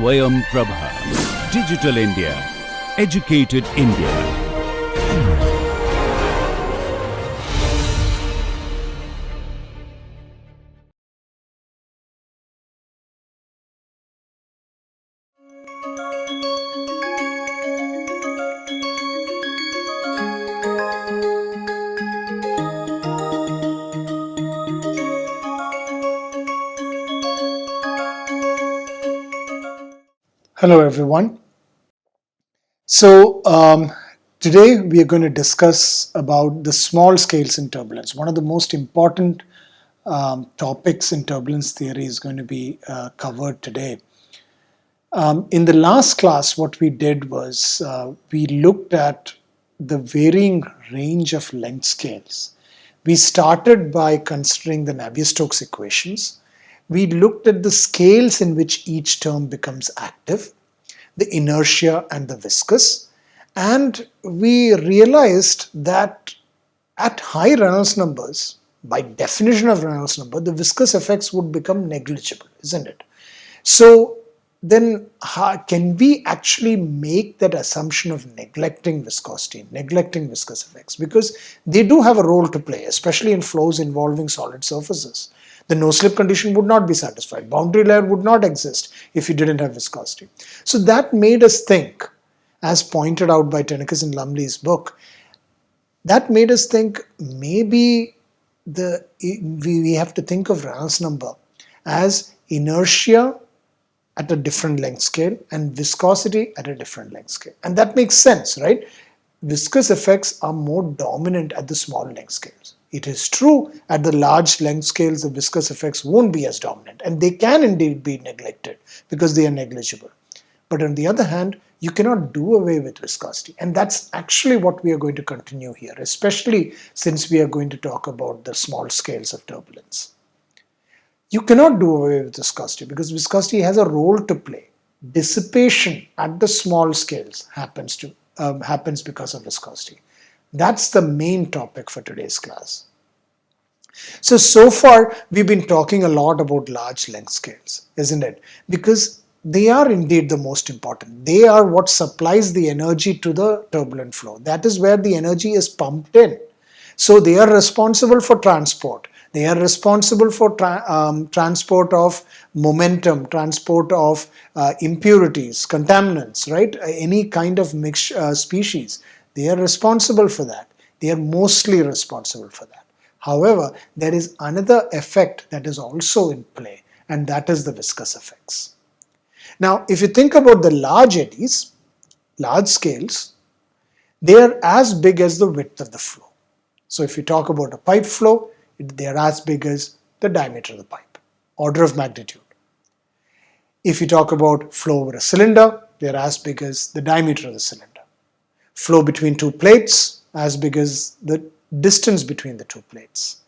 SwayamPrabha. Digital India. Educated India. Hello everyone. So today we are going to discuss about the small scales in turbulence. One of the most important topics in turbulence theory is going to be covered today. In the last class, what we did was we looked at the varying range of length scales. We started by considering the Navier-Stokes equations. We looked at the scales in which each term becomes active, the inertia and the viscous, and we realized that at high Reynolds numbers, by definition of Reynolds number, the viscous effects would become negligible, isn't it? So then can we actually make that assumption of neglecting viscosity, neglecting viscous effects? Because they do have a role to play, especially in flows involving solid surfaces. The no-slip condition would not be satisfied. Boundary layer would not exist if you didn't have viscosity. So that made us think, as pointed out by Tennekes and Lumley's book, that made us think maybe we have to think of Reynolds number as inertia at a different length scale and viscosity at a different length scale. And that makes sense, right? Viscous effects are more dominant at the small length scales. It is true at the large length scales the viscous effects won't be as dominant, and they can indeed be neglected because they are negligible. But on the other hand, you cannot do away with viscosity, and that's actually what we are going to continue here, especially since we are going to talk about the small scales of turbulence. You cannot do away with viscosity because viscosity has a role to play. Dissipation at the small scales happens because of viscosity. That's the main topic for today's class. So far we've been talking a lot about large length scales, isn't it? Because they are indeed the most important. They are what supplies the energy to the turbulent flow. That is where the energy is pumped in. So they are responsible for transport. They are responsible for transport of momentum, transport of impurities, contaminants, right? Any kind of mixed species. They are responsible for that. They are mostly responsible for that. However, there is another effect that is also in play, and that is the viscous effects. Now, if you think about the large eddies, large scales, they are as big as the width of the flow. So if you talk about a pipe flow, they are as big as the diameter of the pipe, order of magnitude. If you talk about flow over a cylinder, they are as big as the diameter of the cylinder. Flow between two plates, as big as the distance between the two plates.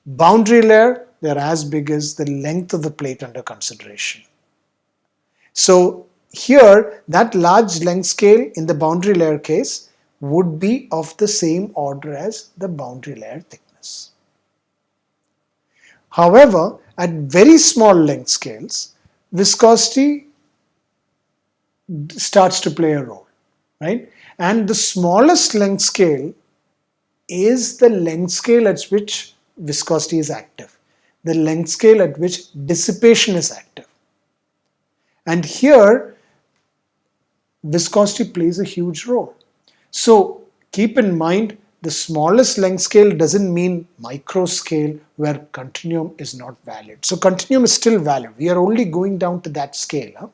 Boundary layer, they are as big as the length of the plate under consideration. So here, that large length scale in the boundary layer case would be of the same order as the boundary layer thickness. However, at very small length scales, viscosity starts to play a role, right? And the smallest length scale is the length scale at which viscosity is active, the length scale at which dissipation is active. And here, viscosity plays a huge role. So keep in mind, the smallest length scale doesn't mean micro scale where continuum is not valid. So continuum is still valid. We are only going down to that scale. Huh?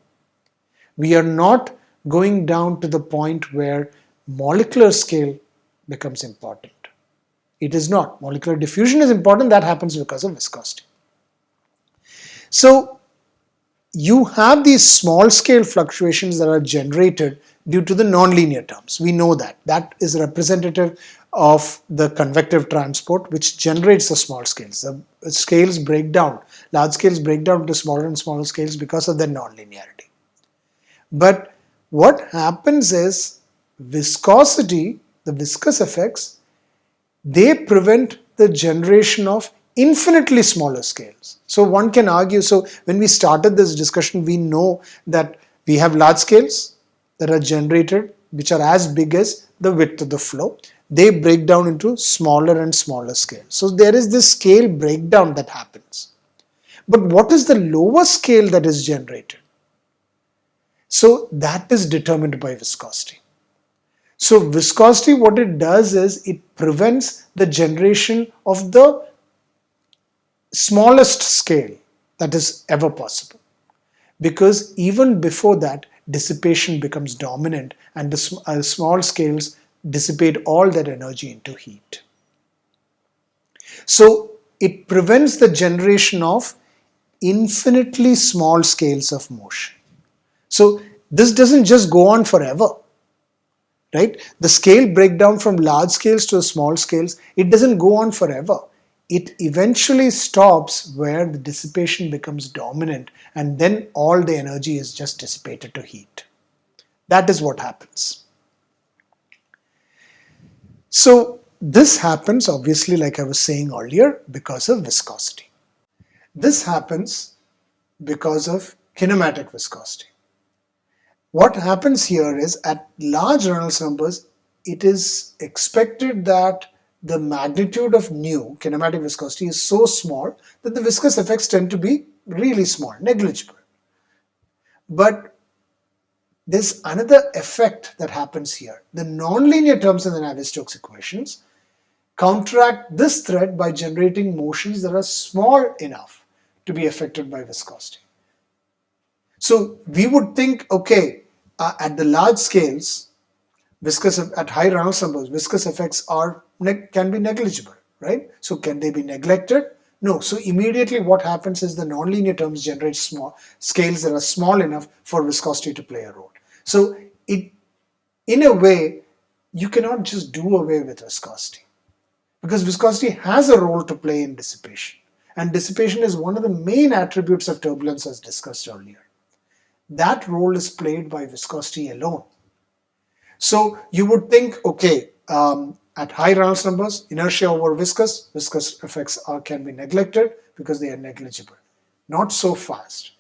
We are not going down to the point where molecular scale becomes important. It is not. Molecular diffusion is important. That happens because of viscosity. So you have these small scale fluctuations that are generated due to the nonlinear terms. We know that. That is representative of the convective transport which generates the small scales. The scales break down. Large scales break down to smaller and smaller scales because of their nonlinearity. But what happens is viscosity, the viscous effects, they prevent the generation of infinitely smaller scales. So one can argue, so when we started this discussion, we know that We have large scales that are generated, which are as big as the width of the flow. They break down into smaller and smaller scales. So there is this scale breakdown that happens. But what is the lower scale that is generated? So that is determined by viscosity. So viscosity, what it does is it prevents the generation of the smallest scale that is ever possible. Because even before that, dissipation becomes dominant and the small scales dissipate all that energy into heat. So it prevents the generation of infinitely small scales of motion. So this doesn't just go on forever, right? The scale breakdown from large scales to small scales, it doesn't go on forever. It eventually stops where the dissipation becomes dominant and then all the energy is just dissipated to heat. That is what happens. So this happens obviously, like I was saying earlier, because of viscosity. This happens because of kinematic viscosity. What happens here is at large Reynolds numbers, it is expected that the magnitude of nu, kinematic viscosity, is so small that the viscous effects tend to be really small, negligible. But there's another effect that happens here. The nonlinear terms in the Navier-Stokes equations counteract this threat by generating motions that are small enough to be affected by viscosity. So we would think, okay, at the large scales, at high Reynolds numbers, viscous effects can be negligible, right? So can they be neglected? No. So immediately what happens is the nonlinear terms generate small scales that are small enough for viscosity to play a role. So in a way, you cannot just do away with viscosity because viscosity has a role to play in dissipation. And dissipation is one of the main attributes of turbulence as discussed earlier. That role is played by viscosity alone. So you would think, okay, at high Reynolds numbers, inertia over viscous effects can be neglected because they are negligible. Not so fast.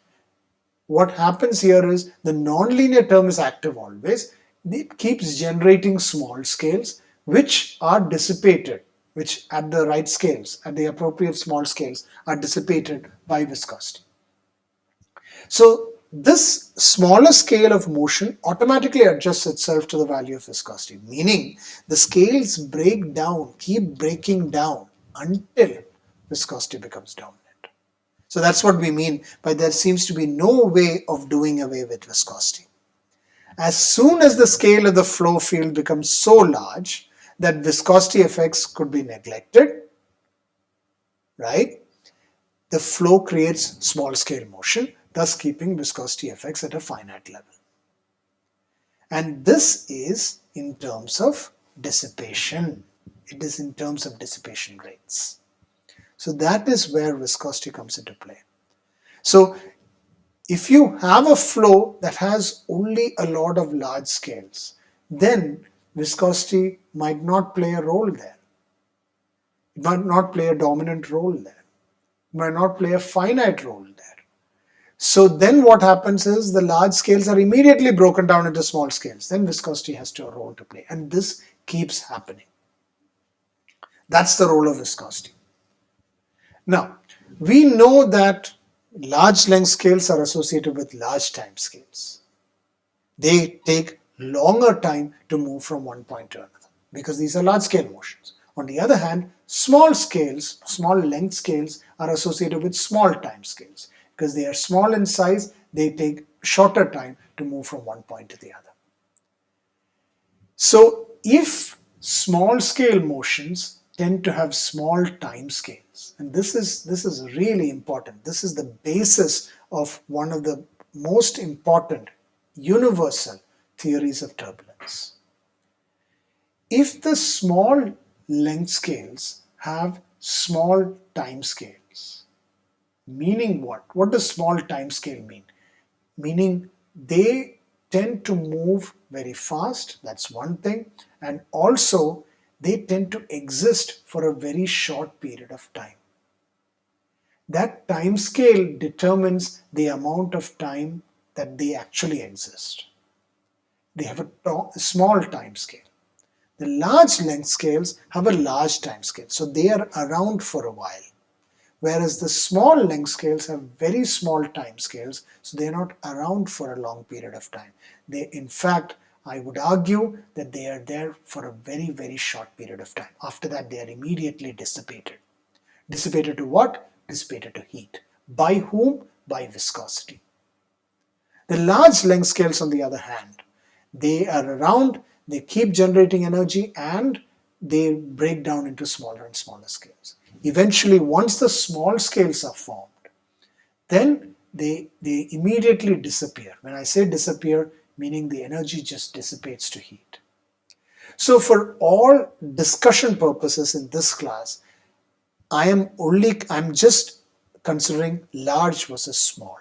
What happens here is the nonlinear term is active always. It keeps generating small scales which are dissipated, which at the right scales, at the appropriate small scales, are dissipated by viscosity. So this smaller scale of motion automatically adjusts itself to the value of viscosity, meaning the scales break down, keep breaking down until viscosity becomes dominant. So that's what we mean by there seems to be no way of doing away with viscosity. As soon as the scale of the flow field becomes so large that viscosity effects could be neglected, right? The flow creates small scale motion, thus keeping viscosity effects at a finite level. And this is in terms of dissipation. It is in terms of dissipation rates. So that is where viscosity comes into play. So if you have a flow that has only a lot of large scales, then viscosity might not play a role there. It might not play a dominant role there. It might not play a finite role there. So then what happens is the large scales are immediately broken down into small scales. Then viscosity has a role to play. And this keeps happening. That's the role of viscosity. Now, we know that large length scales are associated with large time scales. They take longer time to move from one point to another because these are large scale motions. On the other hand, small scales, small length scales are associated with small time scales. Because they are small in size, they take shorter time to move from one point to the other. So if small scale motions tend to have small time scales, and this is really important. This is the basis of one of the most important universal theories of turbulence. If the small length scales have small time scales, meaning what? What does small time scale mean? Meaning they tend to move very fast, that's one thing, and also they tend to exist for a very short period of time. That time scale determines the amount of time that they actually exist. They have a small time scale. The large length scales have a large time scale, so they are around for a while. Whereas the small length scales have very small time scales, so they're not around for a long period of time. They, in fact, I would argue that they are there for a very, very short period of time. After that, they are immediately dissipated. Dissipated to what? Dissipated to heat. By whom? By viscosity. The large length scales, on the other hand, they are around, they keep generating energy, and they break down into smaller and smaller scales. Eventually, once the small scales are formed, then they immediately disappear. When I say disappear, meaning the energy just dissipates to heat. So for all discussion purposes in this class, I'm just considering large versus small.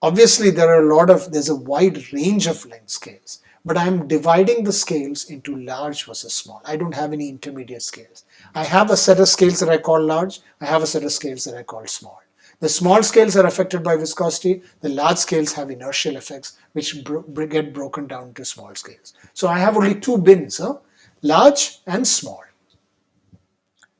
Obviously, there's a wide range of length scales, but I'm dividing the scales into large versus small. I don't have any intermediate scales. I have a set of scales that I call large. I have a set of scales that I call small. The small scales are affected by viscosity. The large scales have inertial effects, which get broken down to small scales. So I have only two bins, large and small.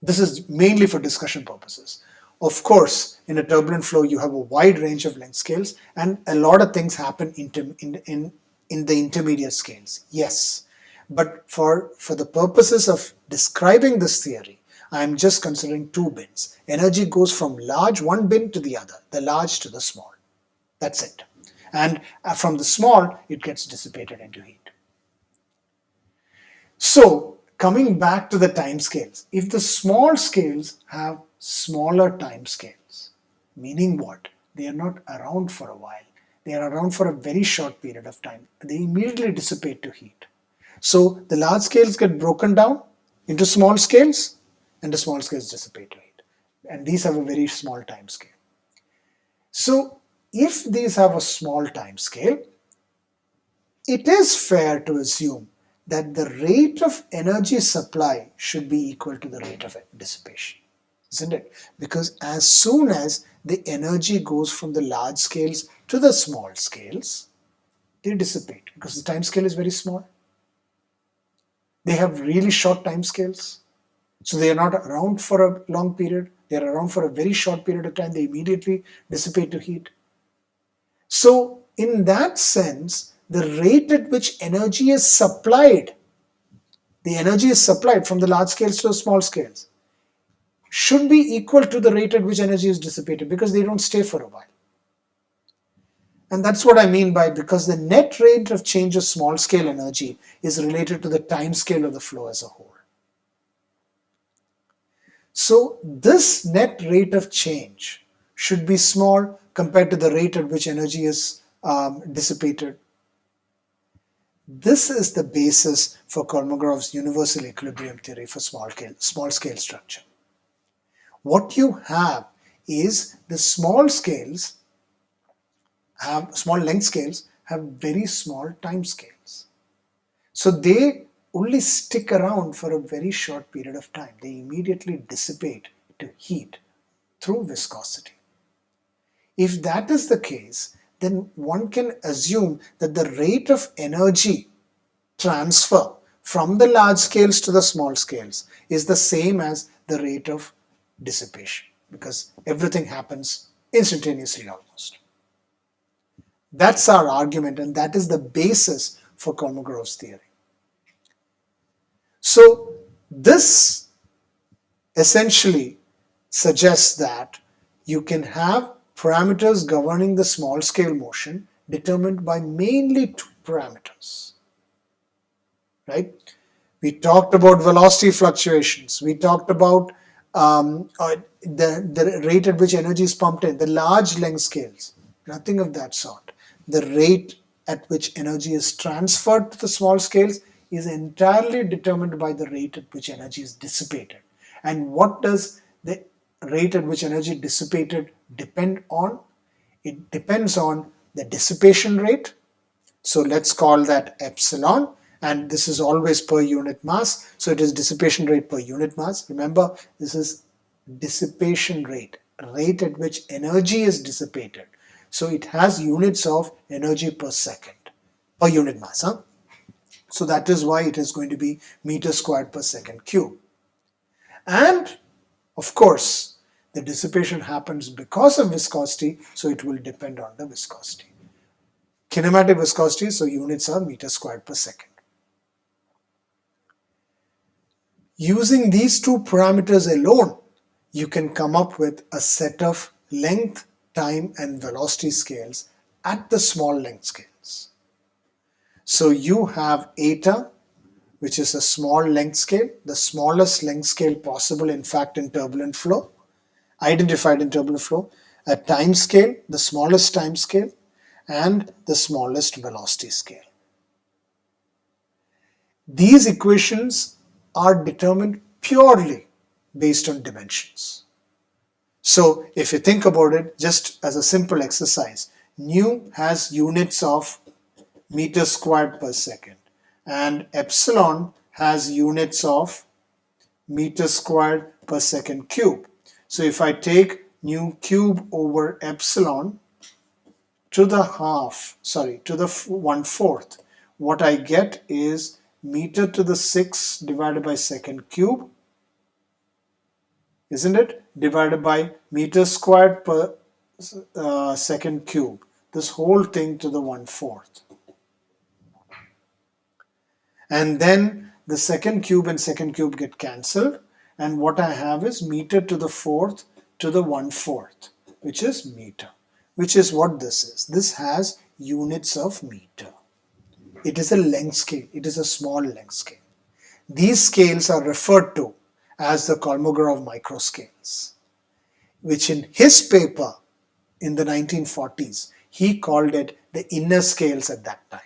This is mainly for discussion purposes. Of course, in a turbulent flow, you have a wide range of length scales, and a lot of things happen in the intermediate scales. Yes, but for the purposes of describing this theory, I am just considering two bins. Energy goes from one bin to the other, the large to the small. That's it. And from the small, it gets dissipated into heat. So, coming back to the time scales, if the small scales have smaller time scales, meaning what? They are not around for a while. They are around for a very short period of time. They immediately dissipate to heat. So the large scales get broken down into small scales, and the small scales dissipate to heat. And these have a very small time scale. So if these have a small time scale, it is fair to assume that the rate of energy supply should be equal to the rate of dissipation, isn't it? Because as soon as the energy goes from the large scales to the small scales, they dissipate because the time scale is very small. They have really short time scales, so they are not around for a long period. They are around for a very short period of time. They immediately dissipate to heat. So in that sense, the rate at which energy is supplied, the energy is supplied from the large scales to the small scales, should be equal to the rate at which energy is dissipated, because they don't stay for a while. And that's what I mean by, because the net rate of change of small scale energy is related to the time scale of the flow as a whole. So this net rate of change should be small compared to the rate at which energy is dissipated. This is the basis for Kolmogorov's universal equilibrium theory for small scale structure. What you have is the small length scales have very small time scales. So they only stick around for a very short period of time. They immediately dissipate to heat through viscosity. If that is the case, then one can assume that the rate of energy transfer from the large scales to the small scales is the same as the rate of dissipation, because everything happens instantaneously almost. That's our argument, and that is the basis for Kolmogorov's theory. So this essentially suggests that you can have parameters governing the small scale motion determined by mainly two parameters, right? We talked about velocity fluctuations. We talked about the rate at which energy is pumped in, the large length scales, nothing of that sort. The rate at which energy is transferred to the small scales is entirely determined by the rate at which energy is dissipated. And what does the rate at which energy dissipated depend on? It depends on the dissipation rate. So let's call that epsilon, and this is always per unit mass. So it is dissipation rate per unit mass. Remember, this is dissipation rate at which energy is dissipated. So it has units of energy per second, per unit mass. So that is why it is going to be meter squared per second cube. And of course, the dissipation happens because of viscosity, so it will depend on the viscosity. Kinematic viscosity, so units are meter squared per second. Using these two parameters alone, you can come up with a set of length, time and velocity scales at the small length scales. So you have eta, which is a small length scale, the smallest length scale possible in fact in turbulent flow, identified in turbulent flow, a time scale, the smallest time scale, and the smallest velocity scale. These equations are determined purely based on dimensions. So if you think about it just as a simple exercise, nu has units of meter squared per second and epsilon has units of meter squared per second cube. So if I take nu cube over epsilon to the 1/4, what I get is meter to the 6 divided by second cube, isn't it? Divided by meter squared per second cube. This whole thing to the 1/4. And then the second cube and second cube get cancelled. And what I have is meter to the 4th to the 1/4, which is meter, which is what this is. This has units of meter. It is a length scale. It is a small length scale. These scales are referred to as the Kolmogorov microscales, which in his paper in the 1940s, he called it the inner scales at that time.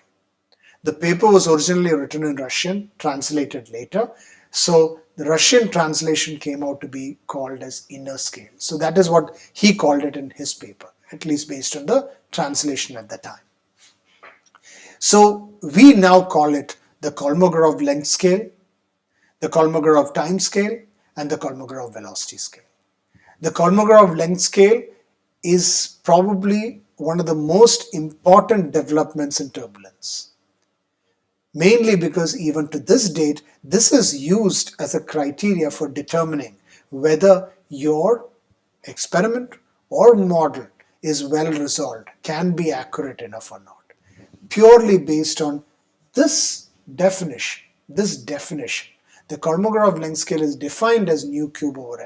The paper was originally written in Russian, translated later. So the Russian translation came out to be called as inner scale. So that is what he called it in his paper, at least based on the translation at the time. So we now call it the Kolmogorov length scale, the Kolmogorov time scale, and the Kolmogorov velocity scale. The Kolmogorov length scale is probably one of the most important developments in turbulence. Mainly because even to this date, this is used as a criteria for determining whether your experiment or model is well resolved, can be accurate enough or not. Purely based on this definition. The Kolmogorov length scale is defined as nu cube over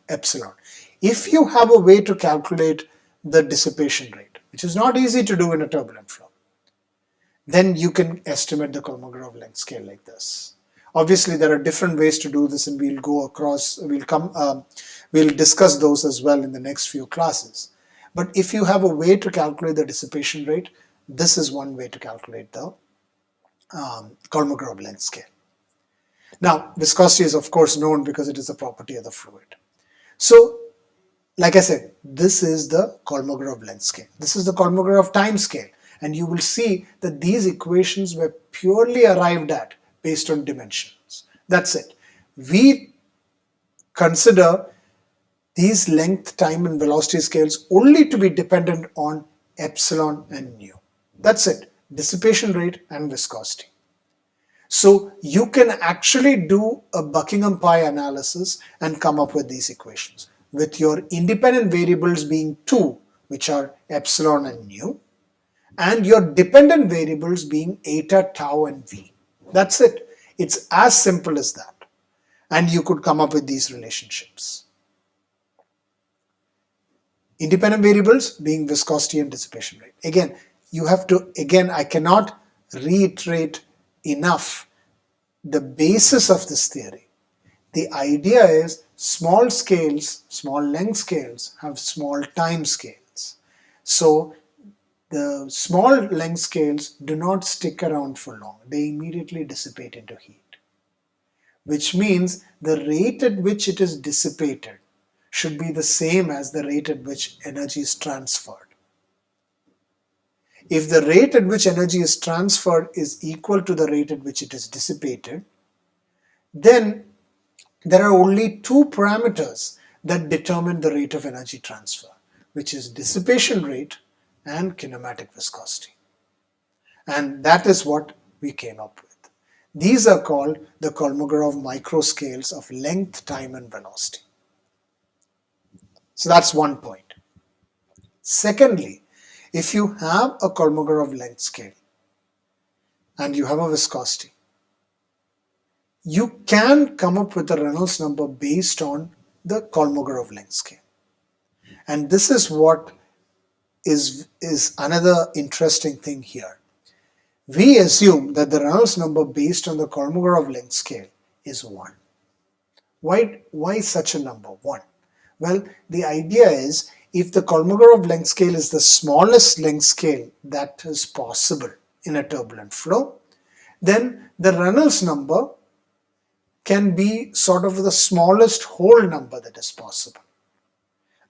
epsilon. If you have a way to calculate the dissipation rate, which is not easy to do in a turbulent flow, then you can estimate the Kolmogorov length scale like this. Obviously, there are different ways to do this, and we'll discuss those as well in the next few classes. But if you have a way to calculate the dissipation rate, this is one way to calculate the Kolmogorov length scale. Now, viscosity is of course known because it is a property of the fluid. So, like I said, this is the Kolmogorov length scale. This is the Kolmogorov time scale. And you will see that these equations were purely arrived at based on dimensions. That's it. We consider these length, time and velocity scales only to be dependent on epsilon and nu. That's it. Dissipation rate and viscosity. So you can actually do a Buckingham Pi analysis and come up with these equations with your independent variables being two, which are epsilon and nu, and your dependent variables being eta, tau and v. That's it. It's as simple as that. And you could come up with these relationships. Independent variables being viscosity and dissipation rate. Again, I cannot reiterate enough the basis of this theory. The idea is small scales, small length scales have small time scales. So the small length scales do not stick around for long. They immediately dissipate into heat, which means the rate at which it is dissipated should be the same as the rate at which energy is transferred. If the rate at which energy is transferred is equal to the rate at which it is dissipated, then there are only two parameters that determine the rate of energy transfer, which is dissipation rate and kinematic viscosity. And that is what we came up with. These are called the Kolmogorov microscales of length, time and velocity. So that's one point. Secondly, if you have a Kolmogorov length scale and you have a viscosity, you can come up with a Reynolds number based on the Kolmogorov length scale. And this is what is another interesting thing here. We assume that the Reynolds number based on the Kolmogorov length scale is 1. Why such a number, 1? Well, the idea is if the Kolmogorov length scale is the smallest length scale that is possible in a turbulent flow, then the Reynolds number can be sort of the smallest whole number that is possible.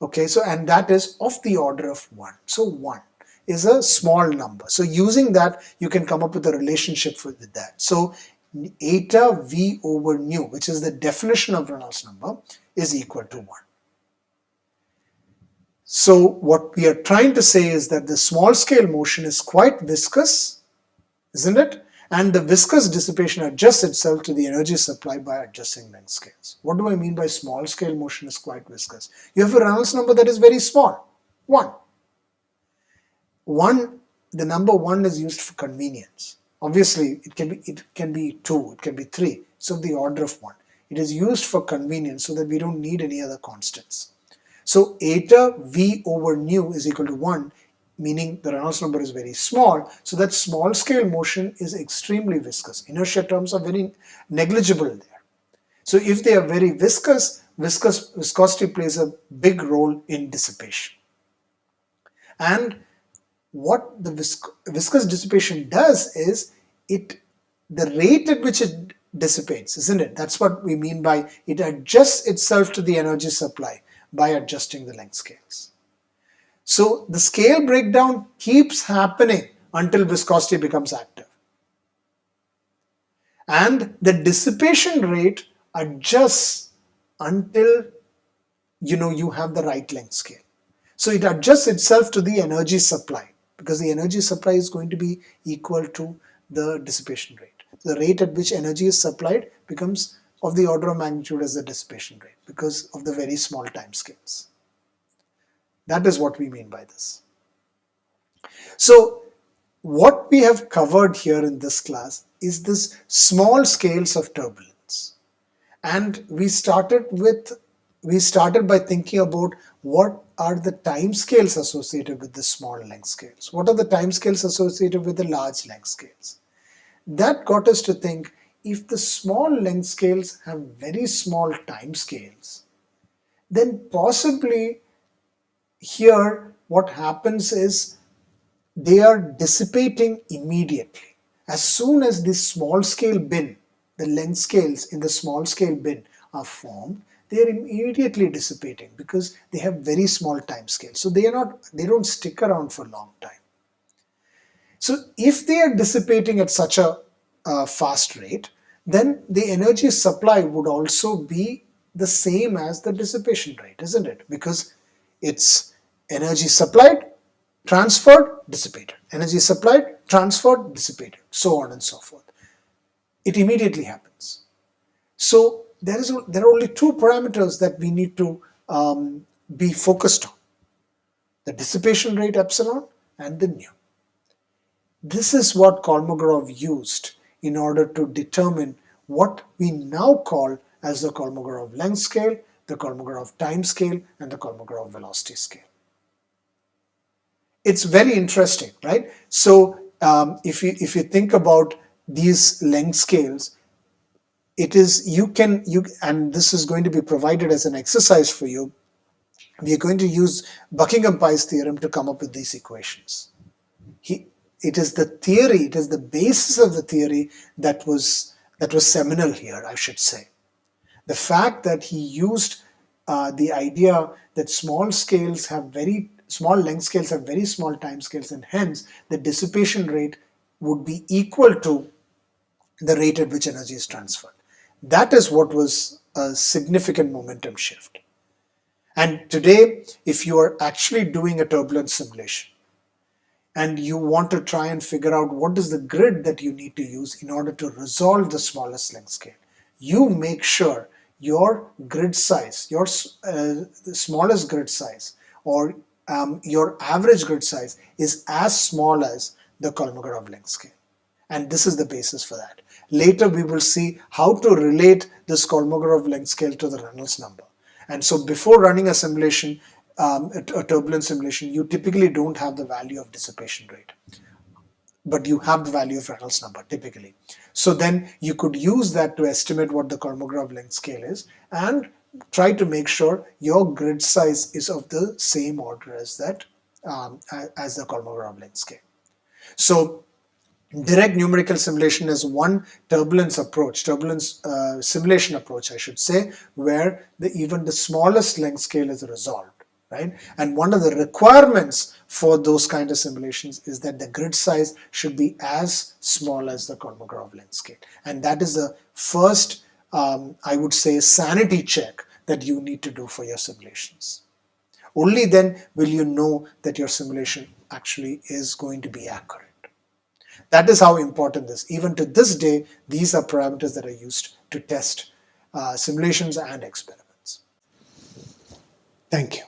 Okay, so and that is of the order of 1. So 1 is a small number. So using that, you can come up with a relationship with that. So eta V over nu, which is the definition of Reynolds number, is equal to 1. So what we are trying to say is that the small scale motion is quite viscous, isn't it? And the viscous dissipation adjusts itself to the energy supply by adjusting length scales. What do I mean by small scale motion is quite viscous? You have a Reynolds number that is very small, 1. The number 1 is used for convenience. Obviously, it can be 2, it can be 3. So the order of 1. It is used for convenience so that we don't need any other constants. So eta V over nu is equal to 1, meaning the Reynolds number is very small. So that small scale motion is extremely viscous. Inertia terms are very negligible there. So if they are very viscous, viscosity plays a big role in dissipation. And what the viscous dissipation does is the rate at which it dissipates, isn't it? That's what we mean by it adjusts itself to the energy supply by adjusting the length scales. So the scale breakdown keeps happening until viscosity becomes active. And the dissipation rate adjusts until you have the right length scale. So it adjusts itself to the energy supply, because the energy supply is going to be equal to the dissipation rate. The rate at which energy is supplied becomes of the order of magnitude as the dissipation rate because of the very small time scales. That is what we mean by this. So what we have covered here in this class is this small scales of turbulence. And we started by thinking about what are the time scales associated with the small length scales. What are the time scales associated with the large length scales? That got us to think, if the small length scales have very small time scales, then possibly here what happens is they are dissipating immediately. As soon as this small scale bin, the length scales in the small scale bin are formed, they are immediately dissipating because they have very small time scales. So they don't stick around for a long time. So if they are dissipating at such a fast rate, then the energy supply would also be the same as the dissipation rate, isn't it? Because it's energy supplied, transferred, dissipated. Energy supplied, transferred, dissipated, so on and so forth. It immediately happens. So there are only 2 parameters that we need to be focused on: the dissipation rate epsilon and the nu. This is what Kolmogorov used in order to determine what we now call as the Kolmogorov length scale, the Kolmogorov time scale, and the Kolmogorov velocity scale. It's very interesting, right? So if you think about these length scales, it is and this is going to be provided as an exercise for you. We are going to use Buckingham Pye's theorem to come up with these equations. It is the theory, it is the basis of the theory that was seminal here, I should say. The fact that he used the idea that small length scales have very small time scales, and hence the dissipation rate would be equal to the rate at which energy is transferred. That is what was a significant momentum shift. And today, if you are actually doing a turbulence simulation, and you want to try and figure out what is the grid that you need to use in order to resolve the smallest length scale. You make sure your grid size, your smallest grid size, or your average grid size is as small as the Kolmogorov length scale. And this is the basis for that. Later we will see how to relate this Kolmogorov length scale to the Reynolds number. And so before running a simulation, a turbulence simulation, you typically don't have the value of dissipation rate, but you have the value of Reynolds number typically. So then you could use that to estimate what the Kolmogorov length scale is and try to make sure your grid size is of the same order as that, as the Kolmogorov length scale. So direct numerical simulation is one turbulence simulation approach, I should say, where even the smallest length scale is resolved, right? And one of the requirements for those kind of simulations is that the grid size should be as small as the Kolmogorov length scale. And that is the first, I would say, sanity check that you need to do for your simulations. Only then will you know that your simulation actually is going to be accurate. That is how important this. Even to this day, these are parameters that are used to test simulations and experiments. Thank you.